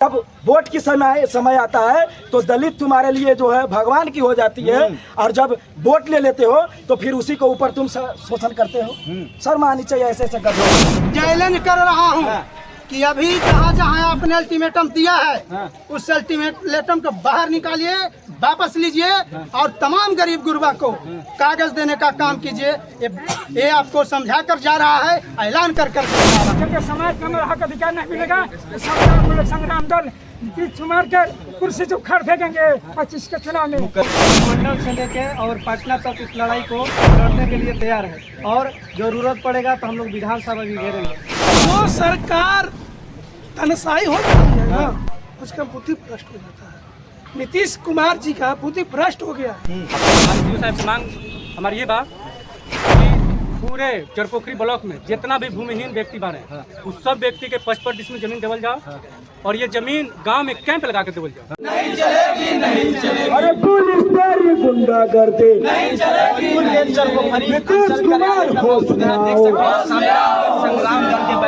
जब वोट की समय आता है तो दलित तुम्हारे लिए जो है भगवान की हो जाती है, और जब वोट ले लेते हो तो फिर उसी को ऊपर तुम शोषण करते हो। शर्म आनी चाहिए ऐसे ऐसे गधों। चैलेंज कर रहा हूँ कि अभी जहाँ जहाँ आपने अल्टीमेटम दिया है उस अल्टीमेटम को बाहर निकालिए, वापस लीजिए और तमाम गरीब गुरबा को कागज देने का काम कीजिए। ये आपको समझा कर जा रहा है, ऐलान कर समाज में हक अधिकार नहीं मिलेगा। सरकार मूलक संग्राम दल नीतीश कुमार के कुर्सी से उखाड़ फेंकेंगे 25 के चुनाव में। मंडल से लेके और पटना तक इस लड़ाई को लड़ने के लिए तैयार है और जरूरत पड़ेगा तो हम लोग विधानसभा भी घेरेंगे। वो सरकार तनसाई हो जाती है ना, उसका बुद्धि भ्रष्ट हो जाता है। नीतीश कुमार जी का बुद्धि भ्रष्ट हो गया। हमारी ये बात कि पूरे चरपोखरी ब्लॉक में जितना भी भूमिहीन व्यक्ति बने उस सब व्यक्ति के 55 डिसमिल जमीन देवल जाओ और ये जमीन गांव में कैंप लगा के देवल जाओ। नहीं चलेगी, नहीं चलेगी। अरे पुलिस तेरी गुंडा करते नहीं चलेगी। नीतीश कुमार हो सुनाओ,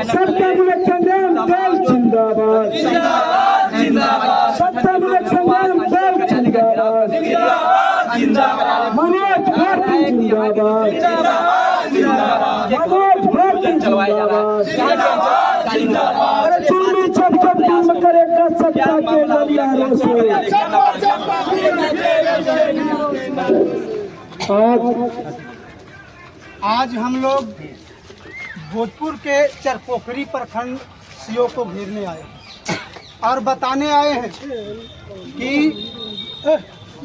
सत्तामूलक संग्राम दल जिंदाबाद, सत्तामूलक संग्राम दल जिंदाबाद, मनोज भारती जिंदाबाद, मनोज भारती जिंदाबाद। अरे चुन्नी छप छप काम करेगा सत्ता के गलियारों से। आज हम लोग भोजपुर के चरपोखरी प्रखंड सीओ को घेरने आए और बताने आए हैं कि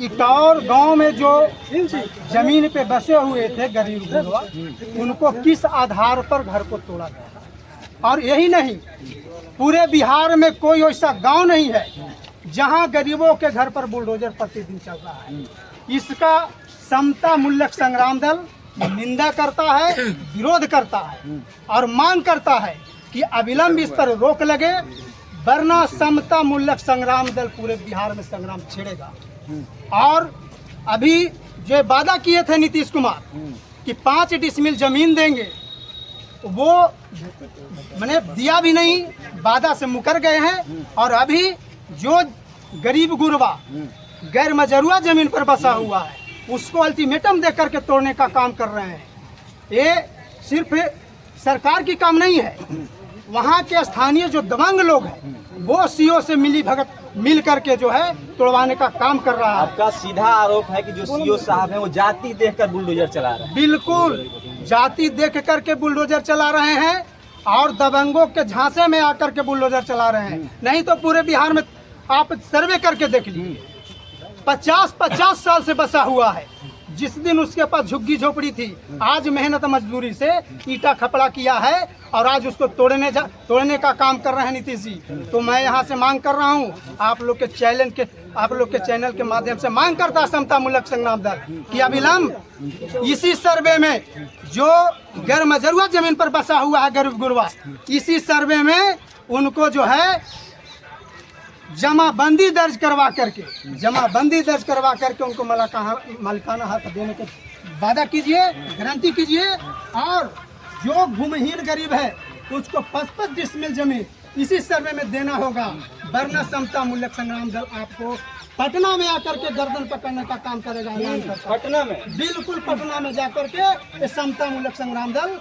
इटौर गांव में जो जमीन पे बसे हुए थे गरीब गुरबा, उनको किस आधार पर घर को तोड़ा गया। और यही नहीं, पूरे बिहार में कोई ऐसा गांव नहीं है जहां गरीबों के घर पर बुलडोजर प्रतिदिन चल रहा है। इसका समता मूलक संग्राम दल निंदा करता है, विरोध करता है और मांग करता है कि अविलंब इस पर रोक लगे, वरना समता मूलक संग्राम दल पूरे बिहार में संग्राम छेड़ेगा। और अभी जो वादा किए थे नीतीश कुमार कि 5 डिसमिल जमीन देंगे, वो मैंने दिया भी नहीं, वादा से मुकर गए हैं। और अभी जो गरीब गुरबा गैर मजरूआ जमीन पर बसा हुआ है उसको अल्टीमेटम दे करके तोड़ने का काम कर रहे हैं। ये सिर्फ सरकार की काम नहीं है, वहाँ के स्थानीय जो दबंग लोग हैं वो सीओ से मिल करके जो है तोड़वाने का काम कर रहा है। आपका सीधा आरोप है कि जो सीओ साहब हैं वो जाति देखकर बुलडोजर चला रहे हैं। बिल्कुल जाति देख करके बुलडोजर चला रहे हैं और दबंगों के झांसे में आकर के बुलडोजर चला रहे हैं। नहीं तो पूरे बिहार में आप सर्वे करके देख लीजिए, 50 साल से बसा हुआ है। जिस दिन उसके पास झुग्गी झोपड़ी थी, आज मेहनत मजदूरी से ईटा खपड़ा किया है और आज उसको तोड़ने का काम कर रहे हैं नीतीश जी। तो मैं यहाँ से मांग कर रहा हूँ, आप लोग के चैनल के माध्यम से मांग करता है समता मूलक संग्राम दल कि अविलंब इसी सर्वे में जो गैर मजरूआ जमीन पर बसा हुआ है गरीब गुरबा, इसी सर्वे में उनको जो है जमाबंदी दर्ज करवा करके उनको मालिकाना हक देने के वादा कीजिए, गारंटी कीजिए। और जो भूमिहीन गरीब है उसको 55 डिसमिल जमीन इसी सर्वे में देना होगा, वरना समता मूलक संग्राम दल आपको पटना में आकर के गर्दन पकड़ने का काम करेगा। पटना में, बिल्कुल पटना में जाकर के समता मूलक संग्राम दल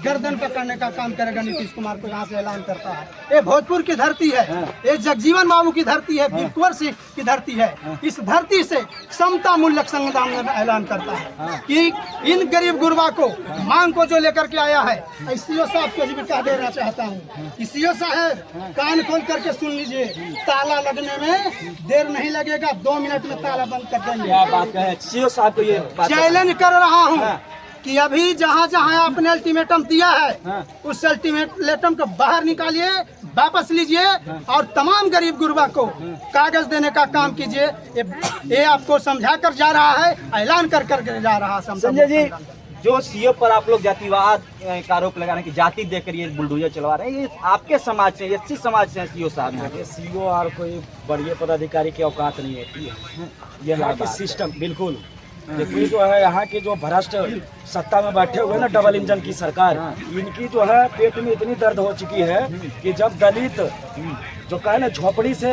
गर्दन पकड़ने का काम करेगा। नीतीश कुमार को यहाँ से ऐलान करता है। ये भोजपुर की धरती है, ये जगजीवन बाबू की धरती है, वीर कुंवर सिंह की धरती है। इस धरती से समता मूलक संग्राम दल ऐलान करता है कि इन गरीब गुरबा को मांग को जो लेकर के आया है, सीओ साहब को भी कह देना चाहता हूँ कि सीओ साहब कान खोल करके सुन लीजिए, ताला लगने में देर नहीं लगेगा, 2 मिनट में ताला बंद कर देंगे। क्या बात है, सीओ साहब को ये चैलेंज कर रहा हूँ कि अभी जहाँ जहाँ आपने अल्टीमेटम दिया है उस अल्टीमेटम को बाहर निकालिए, वापस लीजिए और तमाम गरीब गुरबा को कागज देने का काम कीजिए। ये आपको समझा कर जा रहा है, ऐलान कर जा रहा है। संजय जी, जो सीओ पर आप लोग जातिवाद का आरोप लगा रहे हैं कि जाति देखकर ये बुलडोजर चलवा रहे हैं, ये आपके समाज से, एससी समाज से सीओ साहब हैं। सीओ और कोई बड़े पदाधिकारी की औकात नहीं होती है। ये यहाँ की सिस्टम बिल्कुल देखिए जो है, यहाँ की जो भ्रष्ट सत्ता में बैठे हुए ना डबल इंजन की सरकार, इनकी जो है पेट में इतनी दर्द हो चुकी है कि जब दलित जो कहे ना झोपड़ी से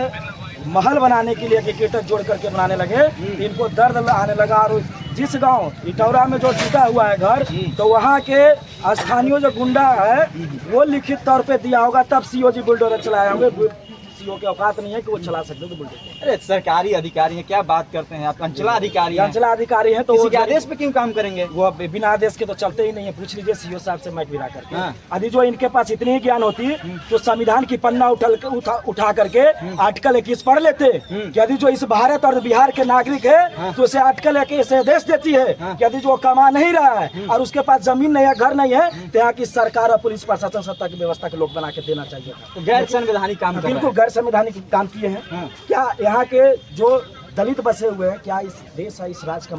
महल बनाने के लिए क्रिकेटर जोड़ करके बनाने लगे, इनको दर्द आने लगा। और जिस गांव इटौरा में जो टूटा हुआ है घर, तो वहाँ के स्थानीय जो गुंडा है वो लिखित तौर पे दिया होगा, तब सीओ जी बुलडोजर चलाए होंगे। सीओ के औकात नहीं है कि वो चला सकते तो बुलडोजर। अरे सरकारी अधिकारी हैं, क्या बात करते हैं आप? अंचलाधिकारी हैं, अंचलाधिकारी हैं तो किसी वो के आदेश पे क्यों काम करेंगे? वो अब बिना आदेश के तो चलते ही नहीं है। पूछ लीजिए सीओ साहब से मैक गिरा करके। हाँ। यदि जो इनके पास इतनी ही ज्ञान होती तो संविधान की पन्ना उठा करके आर्टिकल 21 पढ़ लेते कि यदि जो इस भारत और बिहार के नागरिक है तो उसे आर्टिकल 21 आदेश देती है कि यदि जो कमा नहीं रहा है और उसके पास जमीन नहीं है, घर नहीं है, तो यहाँ की सरकार और पुलिस प्रशासन सत्ता की व्यवस्था के लोग बना के देना चाहिए था। तो गैर संवैधानिक काम कर रहे हैं। बिल्कुल गैर संवैधानिक काम किए हैं। क्या यहाँ के जो दलित बसे हुए हैं, क्या इस देश और इस राज्य का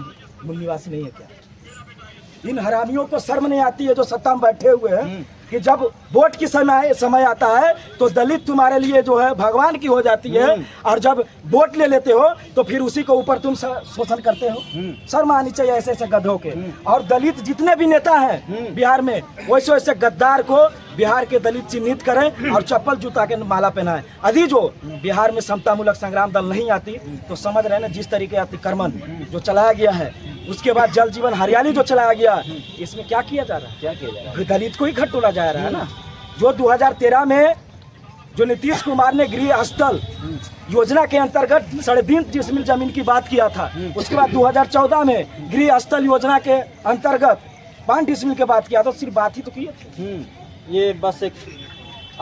मूल निवासी नहीं है क्या? इन हरामियों को शर्म नहीं आती है जो सत्ता में बैठे हुए हैं कि जब वोट की समय आता है तो दलित तुम्हारे लिए जो है भगवान की हो जाती है, और जब वोट ले लेते हो तो फिर उसी को ऊपर तुम शोषण करते हो। शर्म आनी चाहिए ऐसे ऐसे गधों के। और दलित जितने भी नेता हैं बिहार में, वैसे वैसे गद्दार को बिहार के दलित चिन्हित करें और चप्पल जूता के माला पहनाएं। यदि जो बिहार में समतामूलक संग्राम दल नहीं आती तो समझ रहे हैं ना, जिस तरीके अतिक्रमण जो चलाया गया है, उसके बाद जल जीवन हरियाली जो चलाया गया, इसमें क्या किया जा रहा है? क्या किया जा रहा है? दलित को ही खटोला जा रहा है ना। जो 2013 में जो नीतीश कुमार ने गृह स्थल योजना के अंतर्गत 3.5 डिसमिल जमीन की बात किया था, उसके बाद 2014 में गृह स्थल योजना के अंतर्गत 5 डिसमिल की बात किया, तो सिर्फ बात ही तो की है। ये बस एक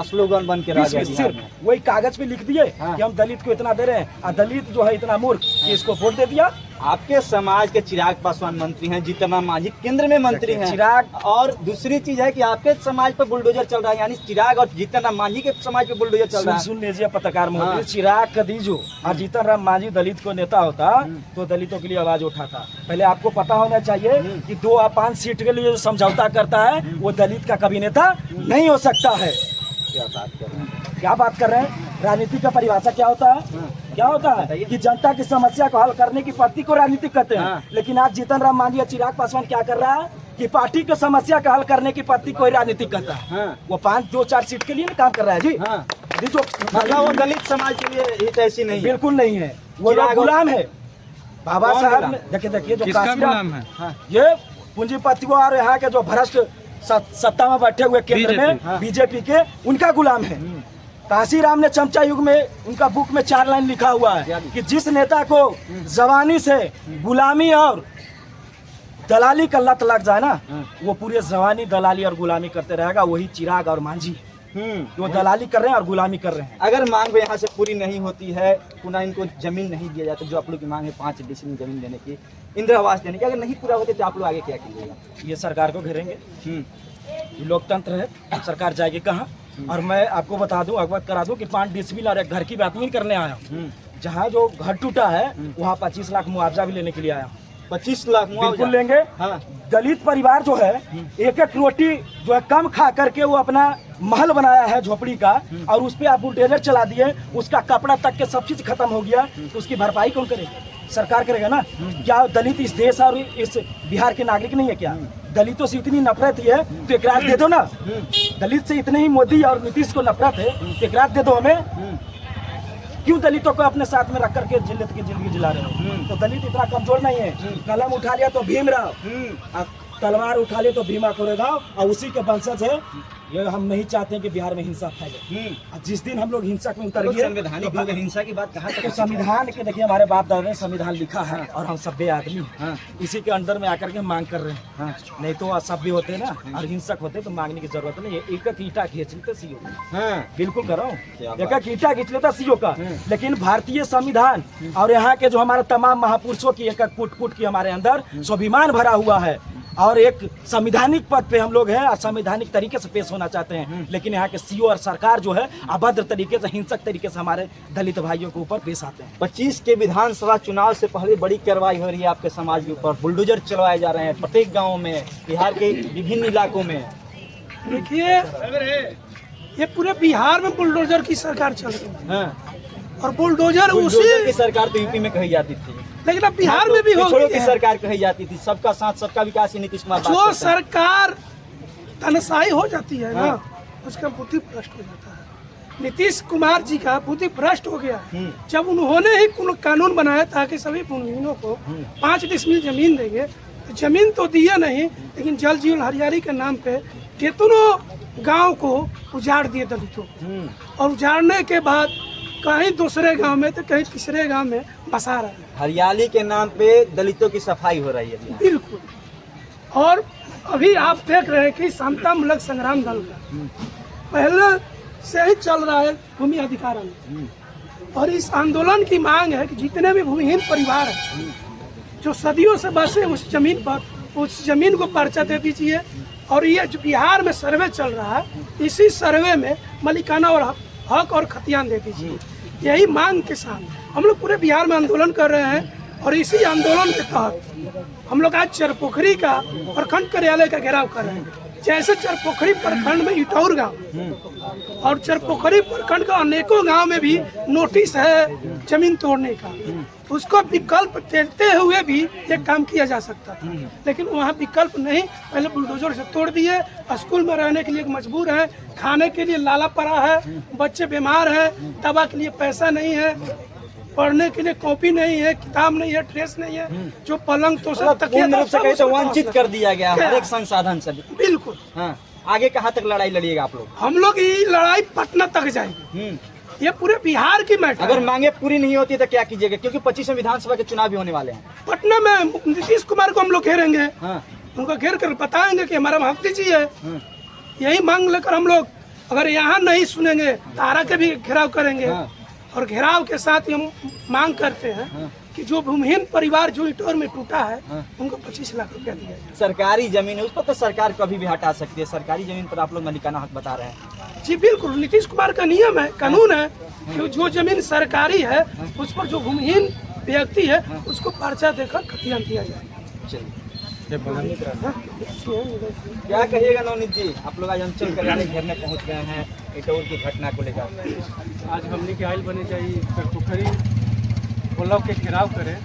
स्लोगन बन के रह गया बिहार में। सिर्फ वही कागज पे लिख दिए कि हम दलित को इतना दे रहे हैं, और दलित जो है इतना मूर्ख कि इसको वोट दे दिया। आपके समाज के चिराग पासवान मंत्री हैं, जीतन राम मांझी केंद्र में मंत्री हैं। चिराग, और दूसरी चीज है कि आपके समाज पर बुलडोजर चल रहा है, यानी चिराग और जीतन राम मांझी के समाज पे बुलडोजर चल रहा है। सुन लीजिए पत्रकार महोदय, चिराग कदीजो और जीतन राम मांझी दलित को नेता होता तो दलितों के लिए आवाज उठाता। पहले आपको पता होना चाहिए कि 2 या 5 सीट के लिए जो समझौता करता है वो दलित का कभी नेता नहीं हो सकता है। क्या बात कर रहे हैं? क्या बात कर रहे हैं? राजनीति का परिभाषा क्या होता है? क्या होता है कि जनता की समस्या को हल करने की पद्धति को राजनीति कहते हैं। लेकिन आज जीतन राम मांझी या चिराग पासवान क्या कर रहा है कि पार्टी की समस्या का हल करने की पद्धति को राजनीति कहता है। वो 5-2-4 सीट के लिए काम कर रहा है जी। जो मतलब वो दलित समाज के लिए हित ऐसी नहीं है। बिल्कुल नहीं है, वो लोग गुलाम है। बाबा साहब ने देखिए जो काशीराम है, ये पूंजीपतियों और यहाँ के जो भ्रष्ट सत्ता में बैठे हुए केंद्र में बीजेपी के, उनका गुलाम है। काशीराम ने चमचा युग में उनका बुक में 4 लाइन लिखा हुआ है कि जिस नेता को जवानी से गुलामी और दलाली का लत लग जाए ना, वो पूरे जवानी दलाली और गुलामी करते रहेगा। वही चिराग और मांझी वो दलाली कर रहे हैं और गुलामी कर रहे हैं। अगर मांग यहाँ से पूरी नहीं होती है, पुनः इनको जमीन नहीं दिया जाता, जो आप लोग की मांग है 5 डिसमिल जमीन देने की, इंदिरा आवास देने की, अगर नहीं पूरा होते तो आप लोग आगे क्या कीजिएगा? ये सरकार को घेरेंगे। ये लोकतंत्र है, सरकार जाएगी कहाँ? और मैं आपको बता दूं, अवगत करा दूं कि 5 डिसमिल और एक घर की बात नहीं करने आया हूँ। जहाँ जो घर टूटा है वहाँ 25 लाख मुआवजा भी लेने के लिए आया हूँ। 25 लाख बिल्कुल लेंगे। दलित परिवार जो है एक रोटी जो है कम खा करके वो अपना महल बनाया है झोपड़ी का, और उस पर आप बुलडोजर चला दिए, उसका कपड़ा तक के सब चीज खत्म हो गया, तो उसकी भरपाई कौन करेगा? सरकार करेगा ना। क्या दलित इस देश और इस बिहार के नागरिक नहीं है क्या? दलितों से इतनी नफरत है तो एक रात दे दो ना। दलित से इतने ही मोदी और नीतीश को नफरत है तो एक रात दे दो हमें। क्यों दलितों को अपने साथ में रख करके जिल्लत की जिंदगी जिला रहे हो? तो दलित इतना कमजोर नहीं है। कलम उठा लिया तो भीमराव, तलवार उठा लिया तो भीमा कोरेगांव, और उसी के वंशज है। ये हम नहीं चाहते हैं कि बिहार में हिंसा फैले। जिस दिन हम लोग हिंसा में उतर गए, संवैधानिक तो हिंसा की बात कहाँ तक? तो संविधान के देखिए, हमारे बाप दादा ने संविधान लिखा है और हम सभ्य आदमी हैं। इसी के अंदर में आकर के मांग कर रहे हैं। नहीं तो असभ्य होते ना और हिंसक होते तो मांगने की जरूरत नहीं है। एक ईटा खींच लेते सीओ का। बिल्कुल कर रहा हूँ, एक ईटा खींच लेता सीओ का। लेकिन भारतीय संविधान और यहाँ के जो हमारे तमाम महापुरुषों की एक कूट कूट की हमारे अंदर स्वाभिमान भरा हुआ है, और एक संवैधानिक पद पे हम लोग हैं और संवैधानिक तरीके से पेश होना चाहते हैं। लेकिन यहाँ के सीओ और सरकार जो है अभद्र तरीके से, हिंसक तरीके से हमारे दलित भाइयों के ऊपर पेश आते हैं। 25 के विधानसभा चुनाव से पहले बड़ी कार्रवाई हो रही है आपके समाज के ऊपर। बुलडोजर चलवाए जा रहे हैं प्रत्येक गाँव में, बिहार के विभिन्न इलाकों में। देखिए, ये पूरे बिहार में बुलडोजर की सरकार चल रही है। और बुलडोजर बुलडोजर की सरकार तो यूपी में कही जाती थी, लेकिन अब बिहार में भी हो पिछड़ों गई की है। सरकार कही जाती थी। सबका साथ सबका विकास ही नीतीश कुमार बात जो करते हैं। सरकार तनसाई हो जाती है ना, उसका बुद्धि भ्रष्ट हो जाता है। नीतीश कुमार जी का बुद्धि भ्रष्ट हो गया। जब उन्होंने ही कानून बनाया था कि सभी भूमिहीनों को 5 डिसमिल जमीन देंगे, तो जमीन तो दिया नहीं, लेकिन जल जीवन हरियाली के नाम पे कितनों गांव को उजाड़ दिए दलितों को, और उजाड़ने के बाद कहीं दूसरे गांव में तो कहीं तीसरे गांव में बसा रहे हैं। हरियाली के नाम पे दलितों की सफाई हो रही है। बिल्कुल। और अभी आप देख रहे हैं कि समता मूलक संग्राम दल का पहले से ही चल रहा है भूमि अधिकार आंदोलन, और इस आंदोलन की मांग है कि जितने भी भूमिहीन परिवार हैं जो सदियों से बसे उस जमीन पर, उस जमीन को पर्चा दे दीजिए। और ये जो बिहार में सर्वे चल रहा है, इसी सर्वे में मालिकाना और हक और खतियान दे दीजिए। यही मांग के साथ हम लोग पूरे बिहार में आंदोलन कर रहे हैं, और इसी आंदोलन के तहत हम लोग आज चरपोखरी का प्रखंड कार्यालय का घेराव कर रहे हैं। जैसे चरपोखरी प्रखंड में इटौर गांव और चरपोखरी प्रखंड का अनेकों गांव में भी नोटिस है जमीन तोड़ने का, उसको विकल्प देते हुए भी ये काम किया जा सकता था, लेकिन वहाँ विकल्प नहीं। पहले बुलडोजर से तोड़ दिए। स्कूल में रहने के लिए मजबूर है, खाने के लिए लाला पड़ा है, बच्चे बीमार हैं, दवा के लिए पैसा नहीं है, पढ़ने के लिए कॉपी नहीं है, किताब नहीं है, ड्रेस नहीं है, जो पलंग तो सब तकिया पूर्ण रूप से कहीं तो वंचित कर दिया गया हर एक संसाधन से। बिल्कुल। हाँ, आगे कहाँ तक लड़ाई लड़िएगा आप लोग? हम लोग ये लड़ाई पटना तक जाएगी। ये पूरे बिहार की मैटर। अगर मांगे पूरी नहीं होती तो क्या कीजिएगा? क्योंकि 25 विधानसभा के चुनाव भी होने वाले हैं। पटना में नीतीश कुमार को हम लोग घेरेंगे। हाँ। उनको घेर कर बताएंगे कि हमारा हक दीजिए। यही मांग लेकर हम लोग, अगर यहाँ नहीं सुनेंगे तो आरा के भी घेराव करेंगे। और घेराव के साथ ही हम मांग करते हैं कि जो भूमिहीन परिवार जो इटौर में टूटा है उनको 25 लाख रुपया दिया जाए। सरकारी जमीन है, उस पर तो सरकार कभी भी हटा सकती है। सरकारी जमीन पर आप लोग मालिकाना हक बता रहे हैं। जी बिल्कुल, नीतीश कुमार का नियम है, कानून है कि जो जमीन सरकारी है उस पर जो भूमिहीन व्यक्ति है उसको पर्चा देकर खतियान दिया जाए। चलिए, क्या कहिएगा नवनीत जी? आप लोग आज अंचल कार्यालय घेरने पहुंच गए हैं इटौर की घटना को लेकर। आज हमने के आयल बने चाहिए चरपोखरी ब्लॉक के घेराव करें,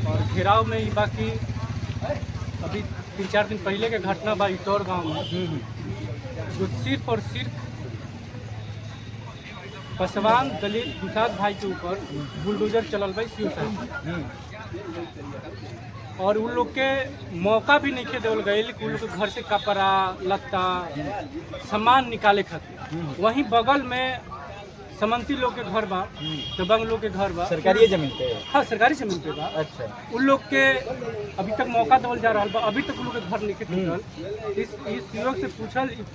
और घेराव में ही बाकी अभी 3-4 दिन पहले के घटना बा इटौर गांव में, जो सिर्फ और सिर्फ पसवान दलित दुसाद भाई के ऊपर बुलडोजर चलल भाई सीओ साहब, और उन लोग के मौका भी नहीं देवल गए। उन लोग के घर से कपड़ा लत्ता सामान निकाले खातिर। वहीं बगल में समंती लोग के घर बा, दबंग लोग के घर बा। सरकारी जमीन पे? हाँ, सरकारी जमीन पे बा। अच्छा। उन लोग के अभी तक मौका देवल जा रहा बा, अभी तक उन लोग के घर नहीं टूटल। इस युवक से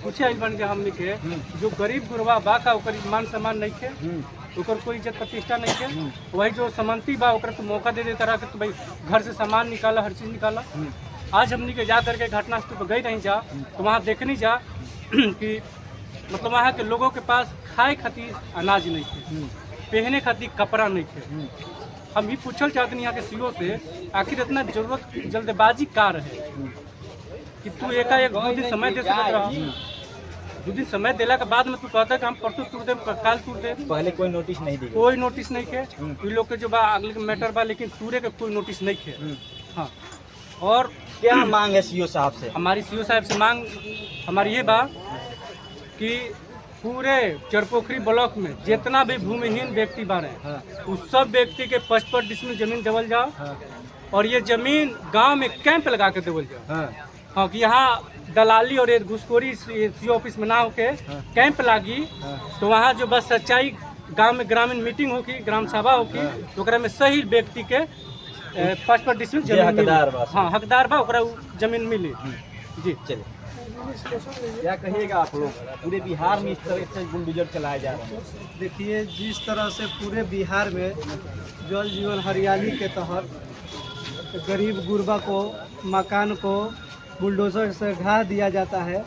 पूछे आइल बन के हमने के जो गरीब गुरबा बा का ओकर मान सम्मान नहीं के, ओकर कोई इज्जत प्रतिष्ठा नहीं के। वही जो समंती बा ओकर तो मौका दे देता रहा कि तो भाई घर से सामान निकाला, हर चीज़ निकाला। आज हमने के जा करके घटनास्थल पर गई नहीं जा, तो वहाँ देखनी जा कि मतलब वहाँ के लोगों के पास खाए खातिर अनाज नहीं थे, पहने खातिर कपड़ा नहीं थे। हम ये पूछल चाहते हैं यहाँ के सीओ से, आखिर इतना जरूरत जल्दबाजी का रहे कि तू एकाएक 2 दिन समय दे सकता रहा। 2 दिन समय देला के बाद में तू कहता है कि हम परसों तोड़ दे, काल तोड़ दे। पहले कोई नोटिस नहीं दी? कोई नोटिस नहीं खे। इन लोग के जो बा अगले के मैटर बा, लेकिन पूरे के कोई नोटिस नहीं खे। हाँ, और क्या मांग है सीओ साहब से? हमारी सीओ साहब से मांग हमारी ये बा कि पूरे चरपोखरी ब्लॉक में जितना भी भूमिहीन व्यक्ति बारे उस सब व्यक्ति के 55 डिसमिल जमीन देवल जाओ, और ये जमीन गांव में कैंप लगा के देवल जाओ। हाँ, कि यहाँ दलाली और ये घुसखोरी सीओ ऑफिस में ना होके कैंप लागी, तो वहाँ जो बस सच्चाई गांव में ग्रामीण मीटिंग होगी, ग्राम सभा होगी, तो ओकरा में सही व्यक्ति के 55 डिसमिल जमीन मिली। हाँ, हकदार बा ओकरा जमीन मिली। जी चलिए, क्या कहिएगा आप लोग? पूरे बिहार में इस तरह से बुलडोजर चलाए जा रहे हैं। देखिए, जिस तरह से पूरे बिहार में जल जीवन हरियाली के तहत गरीब गुरबा को मकान को बुलडोजर से ढा दिया जाता है,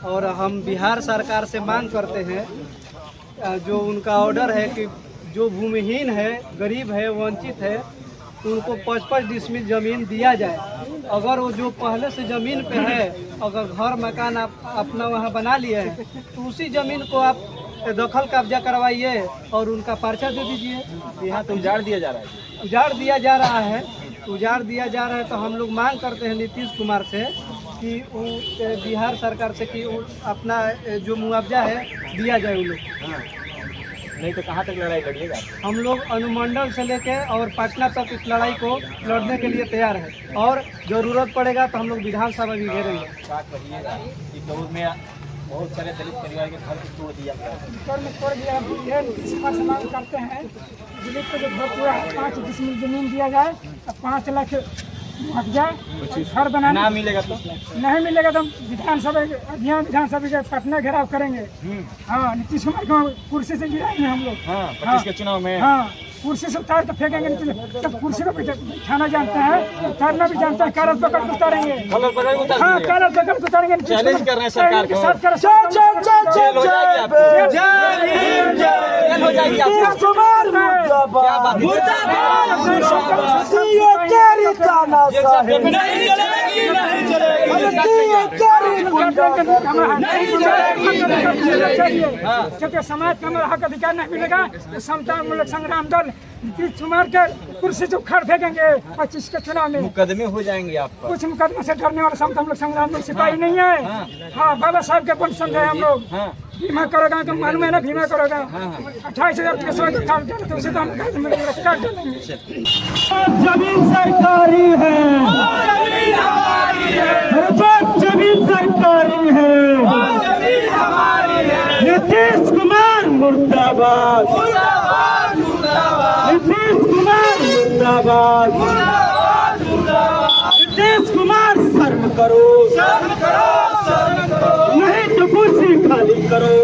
और हम बिहार सरकार से मांग करते हैं जो उनका ऑर्डर है कि जो भूमिहीन है, गरीब है, वंचित है, उनको 55 डिसमिल ज़मीन दिया जाए। अगर वो जो पहले से ज़मीन पे है, अगर घर मकान आप अपना वहाँ बना लिए हैं, तो उसी ज़मीन को आप दखल कब्जा करवाइए और उनका पर्चा दे दीजिए। यहाँ तो उजाड़ दिया जा रहा है। उजाड़ दिया जा रहा है, उजाड़ दिया जा रहा है। तो हम लोग मांग करते हैं नीतीश कुमार से कि वो बिहार सरकार से कि वो अपना जो मुआवजा है दिया जाए उन लोग। नहीं तो कहाँ तक लड़ाई लड़िएगा? हम लोग अनुमंडल से लेके और पटना तक इस लड़ाई को लड़ने के लिए तैयार है और जरूरत पड़ेगा तो हम लोग विधानसभा भी घेरेंगे। क्या कहिएगा कि दौर में बहुत सारे दलित परिवार के घर को तोड़ दिया गया? ऊपर में तोड़ दिया ये नीतीश कुमार से मांग करते हैं दलित को जो घर पूरा 5 डिसमिल जमीन दिया जाए, 5 लाख मुआवजा, घर बनाने ना मिलेगा तो नहीं मिलेगा तो विधानसभा अभियान विधानसभा के पटना घेराव करेंगे। हाँ, नीतीश कुमार को कुर्सी से गिराएंगे हम लोग। हाँ, 25 के चुनाव में। हाँ, कुर्सी से उतार तो फेंकेंगे नीचे। जब कुर्सी को बिठाना जानते हैं, उतारना भी जानते हैं, कागज पकड़ के उतारेंगे। हाँ, कागज पकड़ के उतारेंगे। चैलेंज कर रहे हैं सरकार को। जेल हो जाएगी आपकी। जेल हो जाएगी आपकी। नीतीश कुमार मुर्दाबाद, सीए तेरी तानाशाही, नहीं चलेगी, नहीं चलेगी, सीए तेरी क्योंकि समाज का हमारा हक अधिकार नहीं मिलेगा तो समता मूलक संग्राम दल नीतीश कुमार के कुर्सी से उखाड़ फेंकेंगे 25 के चुनाव में। मुकदमे हो जाएंगे आप पर। कुछ मुकदमे से डरने वाला समता मूलक संग्राम दल सिपाही नहीं है। हाँ, बाबा साहब के कौन समझे हम लोग। बीमा करोगा तो मालूम है ना, बीमा करोगा 28,000 पैसा काट देंगे तो उसे तो हम काट देंगे। जमीन सरकारी है, जमीन सरकारी है, नीतीश कुमार मुर्दाबाद, नीतीश कुमार मुर्दाबाद, नीतीश कुमार शर्म करो, नहीं तो कुर्सी खाली करो।